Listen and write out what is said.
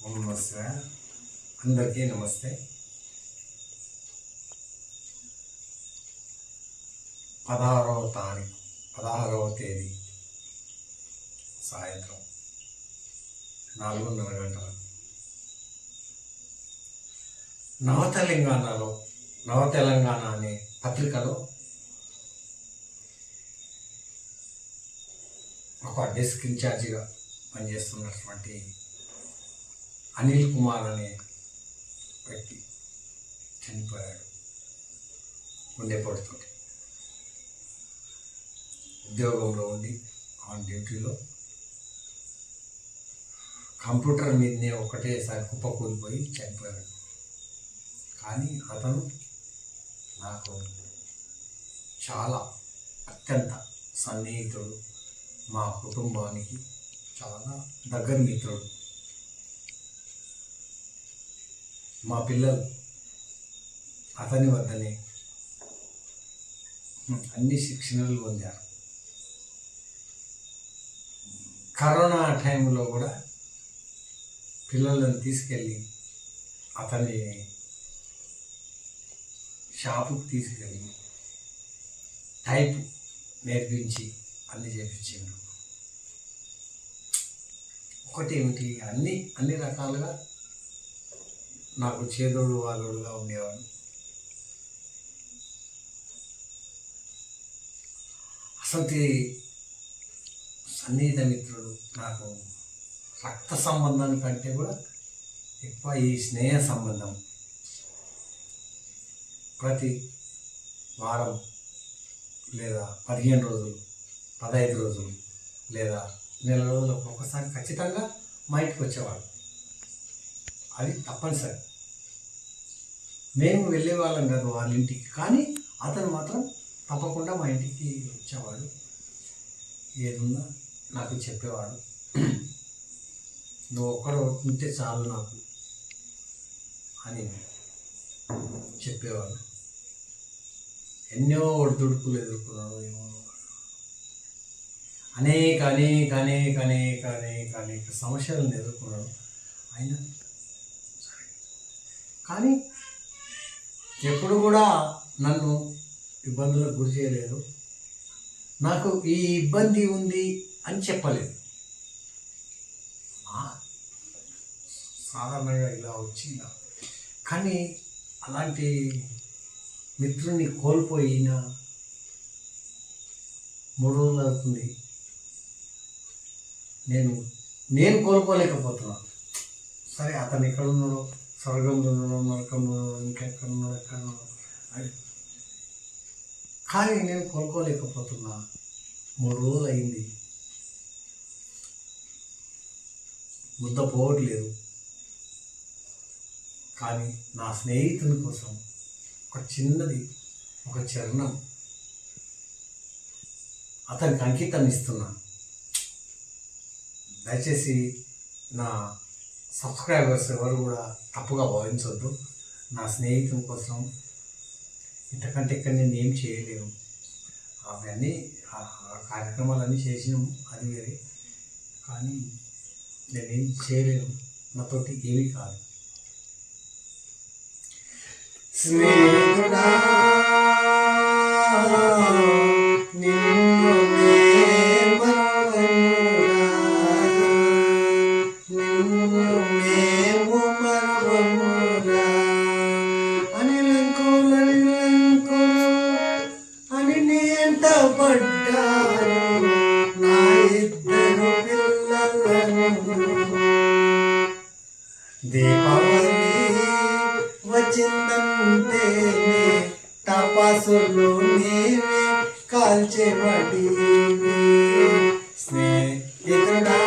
ఓం నమస్తే. అందరికీ నమస్తే. 16వ తేదీ సాయంత్రం 4:30 గంటలకు నవతెలంగాణ అనే పత్రికలో ఒక డెస్క్ ఇన్ఛార్జిగా పనిచేస్తున్నటువంటి అనిల్ కుమార్ అనే వ్యక్తి చనిపోయాడు. గుండెపోటుతో ఉద్యోగంలో ఉండి ఆన్ డ్యూటీలో కంప్యూటర్ మీదనే ఒకటేసారి కుప్పకూలిపోయి చనిపోయాడు. కానీ అతను నాకు చాలా అత్యంత సన్నిహితుడు, మా కుటుంబానికి చాలా దగ్గర మిత్రుడు. మా పిల్లలు అతని వద్దనే అన్ని శిక్షణలు పొందారు. కరోనా టైంలో కూడా పిల్లలను తీసుకెళ్ళి అతని షాపుకి తీసుకెళ్ళి టైప్ నేర్పించి అన్ని చేయించిండు. ఒకటి ఏమిటి, అన్ని రకాలుగా నాకు చేదోడు వాదోడుగా ఉండేవాడు. అసలు సన్నిహిత మిత్రుడు, నాకు రక్త సంబంధానికంటే కూడా ఎక్కువ ఈ స్నేహ సంబంధం. ప్రతి వారం లేదా 15 రోజులు, 15 రోజులు లేదా నెల రోజులకు ఒకసారి ఖచ్చితంగా మా ఇంటికి వచ్చేవాడు. అది తప్పనిసరి. మేము వెళ్ళేవాళ్ళం కాదు వాళ్ళ ఇంటికి, కానీ అతను మాత్రం తప్పకుండా మా ఇంటికి వచ్చేవాడు. ఏదున్నా నాకు చెప్పేవాడు. నువ్వు ఒక్కడు ఉంటే చాలు నాకు అని చెప్పేవాడు. ఎన్నో ఒడిదుడుకులు ఎదుర్కొన్నాడు. ఏమో అనేక సమస్యలను ఎదుర్కొన్నాడు ఆయన. కానీ ఎప్పుడు కూడా నన్ను ఇబ్బందులకు గురి చేయలేదు. నాకు ఈ ఇబ్బంది ఉంది అని చెప్పలేదు. సాధారణంగా ఇలా వచ్చిందా. కానీ అలాంటి మిత్రుని కోల్పోయిన 3 రోజులు అవుతుంది. నేను కోల్పోలేకపోతున్నాను. సరే, అతను ఎక్కడున్నాడో, స్వర్గంలో ఉన్నాడో, నరకంలో ఉన్నాడో, ఇంకెక్కడున్నాడో, ఎక్కడున్నాడో, కానీ నేను కోలుకోలేకపోతున్నా. 3 రోజులు అయింది, ముద్ద పోవట్లేదు. కానీ నా స్నేహితుని కోసం ఒక చిన్నది, ఒక చరణం అతనికి అంకితం ఇస్తున్నా. దయచేసి నా సబ్స్క్రైబర్స్ ఎవరు కూడా తప్పుగా భావించవద్దు. నా స్నేహితుని కోసం ఇంతకంటే ఇక్కడ నేను ఏం చేయలేను. అవన్నీ కార్యక్రమాలన్నీ చేసినాము, అది వేరే. కానీ నేనేం చేయలేను, నాతోటి ఏమీ కాదు. స్నేహితుడా దీపావళి వచ్చిందంటే తపస్సులు నీవే కాల్చేవాడి స్నేహితుడా.